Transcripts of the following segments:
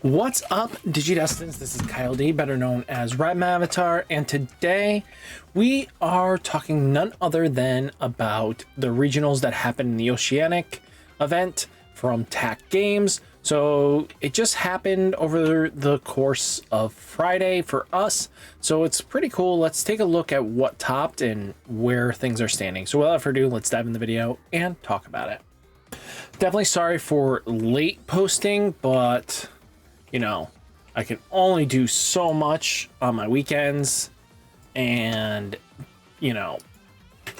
What's up, Digidestins? This is Kyle D, better known as RideMyAvatar, and today we are talking none other than about the regionals that happened in the Oceanic event from TAC Games. So it just happened over the course of Friday for us, so it's pretty cool. Let's take a look at what topped and where things are standing. So without further ado, let's dive in the video and talk about it. Definitely sorry for late posting, but you know, I can only do so much on my weekends, and you know,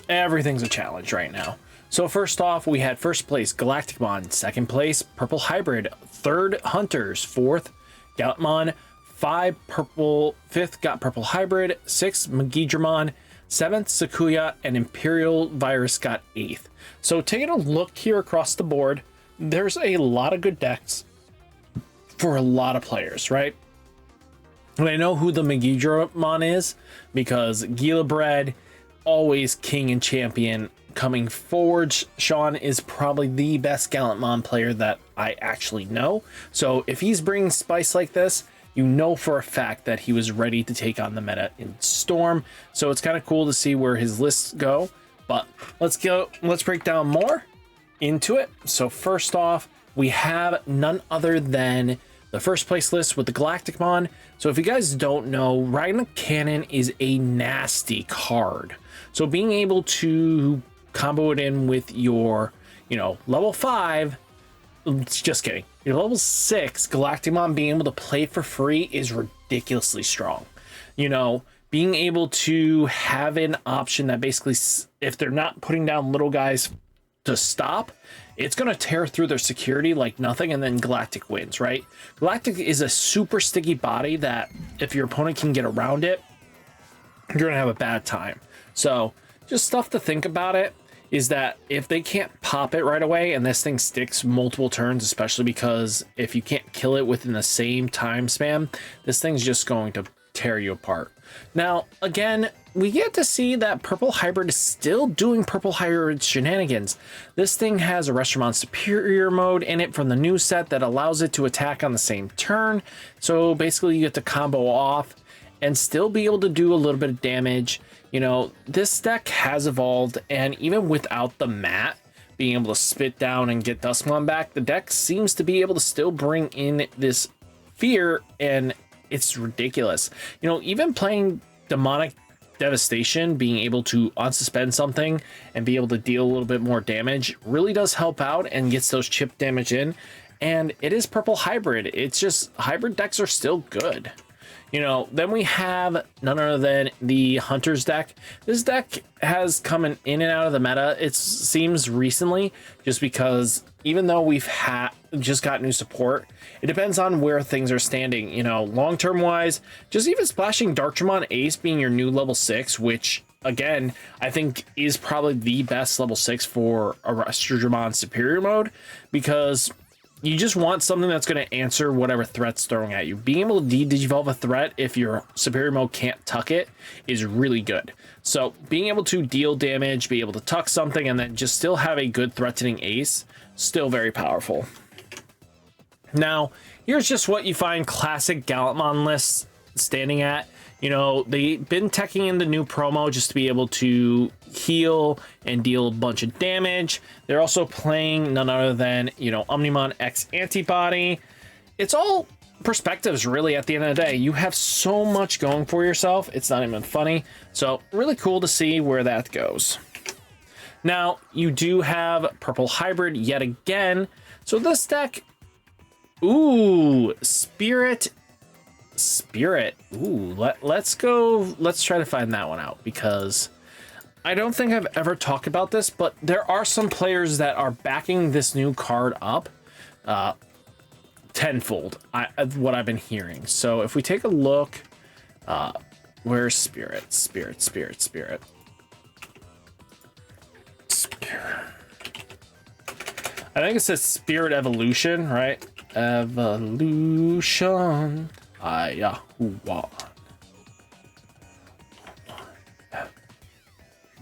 everything's a challenge right now. So first off, we had first place Galacticmon, second place Purple Hybrid, third Hunters, fourth Galacticmon, fifth got Purple Hybrid, sixth Digimon, seventh Sakuya and Imperial Virus got eighth. So taking a look here across the board, there's a lot of good decks for a lot of players, right? And I know who the Digimon is because Gilabred, always king and champion coming forward. Sean is probably the best Galacticmon player that I actually know. So if he's bringing spice like this, you know for a fact that he was ready to take on the meta in Storm. So it's kind of cool to see where his lists go. But let's break down more into it. So first off, we have none other than the first place list with the Galacticmon. So if you guys don't know, Rhino Cannon is a nasty card. So being able to combo it in with your, level 5, just kidding, your level 6 Galacticmon being able to play for free is ridiculously strong. Being able to have an option that basically, if they're not putting down little guys to stop, it's going to tear through their security like nothing, and then Galactic wins, right? Galactic is a super sticky body that if your opponent can get around it, you're going to have a bad time. So just stuff to think about it is that if they can't pop it right away and this thing sticks multiple turns, especially because if you can't kill it within the same time span, this thing's just going to tear you apart. Now, again, we get to see that Purple Hybrid is still doing Purple Hybrid shenanigans. This thing has a Restaurant Superior mode in it from the new set that allows it to attack on the same turn. So basically you get to combo off and still be able to do a little bit of damage. This deck has evolved, and even without the mat being able to spit down and get Duskmon back, the deck seems to be able to still bring in this fear, and it's ridiculous. Even playing Demonic Devastation, being able to unsuspend something and be able to deal a little bit more damage really does help out and gets those chip damage in. And it is Purple Hybrid. It's just hybrid decks are still good. Then we have none other than the Hunters deck. This deck has come in and out of the meta, it seems, recently, just because even though we've just got new support, it depends on where things are standing. Long-term wise, just even splashing Darkdramon Ace being your new level 6, which, again, I think is probably the best level 6 for a Restaurant Superior mode, because you just want something that's going to answer whatever threat's throwing at you. Being able to de-digivolve a threat if your superior mode can't tuck it is really good. So being able to deal damage, be able to tuck something, and then just still have a good threatening ace, still very powerful. Now, here's just what you find classic Galacticmon lists standing at. They've been teching in the new promo just to be able to heal and deal a bunch of damage. They're also playing none other than, Omnimon X Antibody. It's all perspectives, really, at the end of the day. You have so much going for yourself, it's not even funny. So, really cool to see where that goes. Now, you do have Purple Hybrid yet again. So this deck, ooh, Spirit. Ooh, let's try to find that one out, because I don't think I've ever talked about this, but there are some players that are backing this new card up tenfold, what I've been hearing. So if we take a look, where's Spirit? I think it says Spirit Evolution, right? Evolution.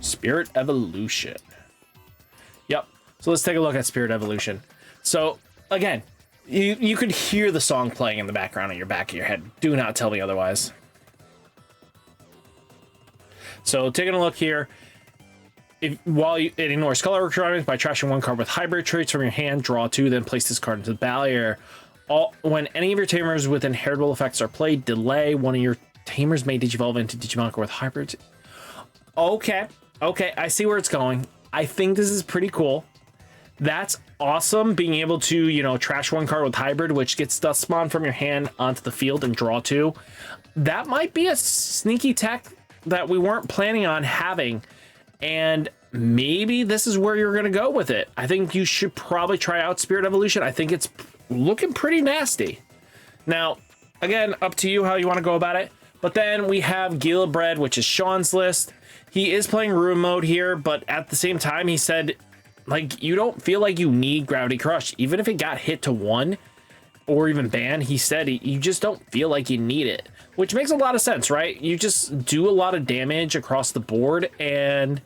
Spirit Evolution. Yep. So let's take a look at Spirit Evolution. So again, You could hear the song playing in the background in your back of your head. Do not tell me otherwise. So taking a look here, it ignores color requirements by trashing one card with hybrid traits from your hand, draw 2, then place this card into the battle area. When any of your tamers with inheritable effects are played, delay one of your tamers may digivolve into Digimon with hybrids. Okay, I see where it's going. I think this is pretty cool. That's awesome, being able to, you know, trash one card with hybrid, which gets dust spawn from your hand onto the field and draw 2. That might be a sneaky tech that we weren't planning on having, and maybe this is where you're going to go with it. I think you should probably try out Spirit Evolution. I think it's looking pretty nasty. Now, again, up to you how you want to go about it. But then we have Gila Bread, which is Sean's list. He is playing Room Mode here, but at the same time, he said, like, you don't feel like you need Gravity Crush. Even if it got hit to 1 or even banned, he said you just don't feel like you need it, which makes a lot of sense, right? You just do a lot of damage across the board, and,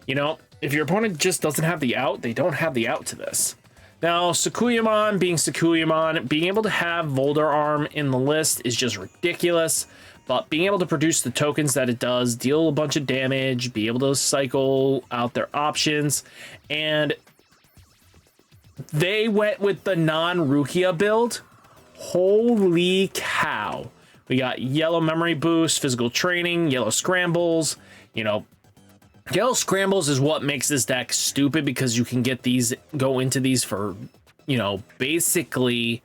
you know, if your opponent just doesn't have the out, they don't have the out to this. Now, Sakuyamon being Sakuyamon, being able to have Volder Arm in the list is just ridiculous. But being able to produce the tokens that it does, deal a bunch of damage, be able to cycle out their options, and they went with the non-Rukia build. Holy cow. We got Yellow Memory Boost, Physical Training, Yellow Scrambles. You know, Yellow Scrambles is what makes this deck stupid, because you can get these, go into these for, you know, basically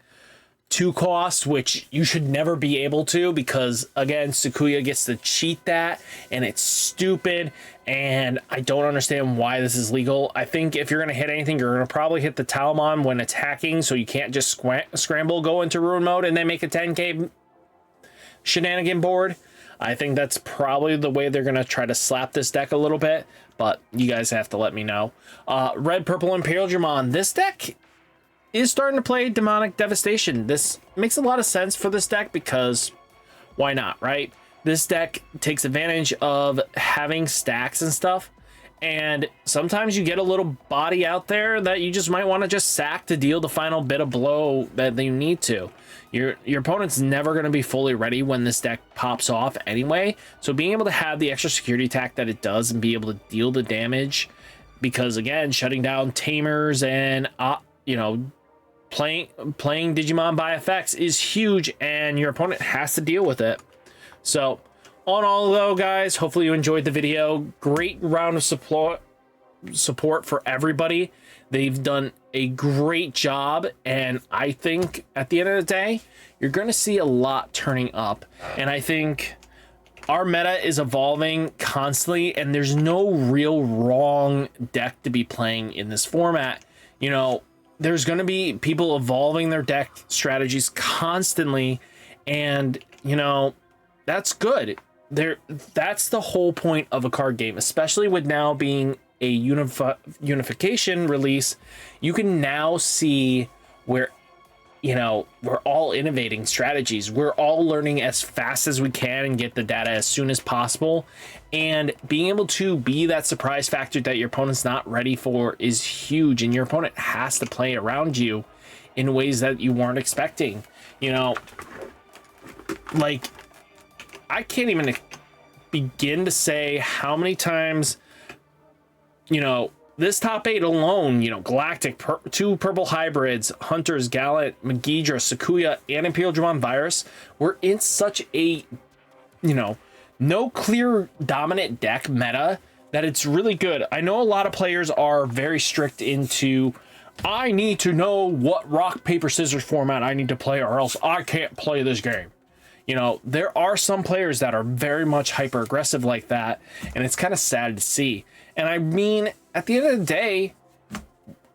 2 costs, which you should never be able to, because again, Sakuya gets to cheat that, and it's stupid, and I don't understand why this is legal. I think if you're going to hit anything, you're going to probably hit the Talmon when attacking, so you can't just scramble, go into Ruin Mode, and then make a 10k shenanigan board. I think that's probably the way they're going to try to slap this deck a little bit, but you guys have to let me know. Red Purple Imperial Digimon. This deck is starting to play Demonic Devastation. This makes a lot of sense for this deck, because why not, right? This deck takes advantage of having stacks and stuff, and sometimes you get a little body out there that you just might want to just sack to deal the final bit of blow that you need to. Your opponent's never going to be fully ready when this deck pops off anyway, so being able to have the extra security attack that it does and be able to deal the damage, because again, shutting down tamers and you know, playing Digimon by effects is huge, and your opponent has to deal with it. So, all in all though, guys, hopefully you enjoyed the video. Great round of support for everybody. They've done a great job, and I think at the end of the day, you're going to see a lot turning up, and I think our meta is evolving constantly, and there's no real wrong deck to be playing in this format. You know, there's going to be people evolving their deck strategies constantly, and you know, that's good. That's the whole point of a card game, especially with now being a unification release. You can now see where, you know, we're all innovating strategies. We're all learning as fast as we can and get the data as soon as possible, and being able to be that surprise factor that your opponent's not ready for is huge, and your opponent has to play around you in ways that you weren't expecting. You know, like, I can't even begin to say how many times, you know, this top 8 alone, you know, Galactic, 2 purple hybrids, Hunters, Gallant, Magidra, Sakuya, and Imperial Digimon Virus, we're in such a, you know, no clear dominant deck meta that it's really good. I know a lot of players are very strict into, I need to know what rock, paper, scissors format I need to play, or else I can't play this game. You know, there are some players that are very much hyper aggressive like that, and it's kind of sad to see. And I mean, at the end of the day,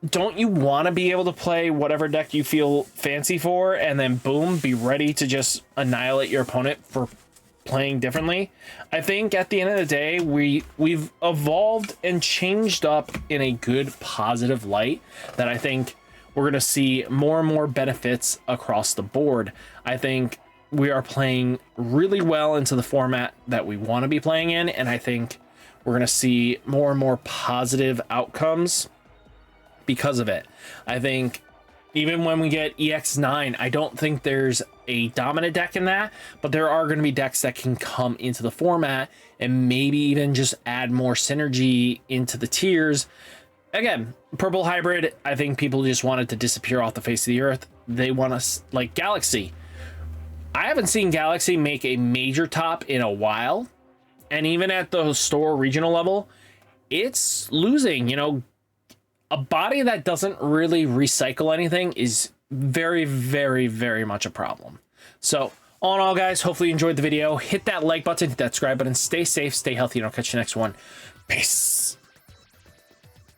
don't you want to be able to play whatever deck you feel fancy for, and then boom, be ready to just annihilate your opponent for playing differently? I think at the end of the day, we've evolved and changed up in a good, positive light that I think we're going to see more and more benefits across the board. I think we are playing really well into the format that we want to be playing in, and I think we're going to see more and more positive outcomes because of it. I think Even when we get EX9, I don't think there's a dominant deck in that, but there are going to be decks that can come into the format and maybe even just add more synergy into the tiers. Again, purple hybrid, I think people just wanted to disappear off the face of the earth. They want us like Galaxy. I haven't seen Galaxy make a major top in a while. And even at the store regional level, it's losing, you know. A body that doesn't really recycle anything is very, very, very much a problem. So, all in all, guys, hopefully you enjoyed the video. Hit that like button, hit that subscribe button. Stay safe, stay healthy, and I'll catch you next one. Peace.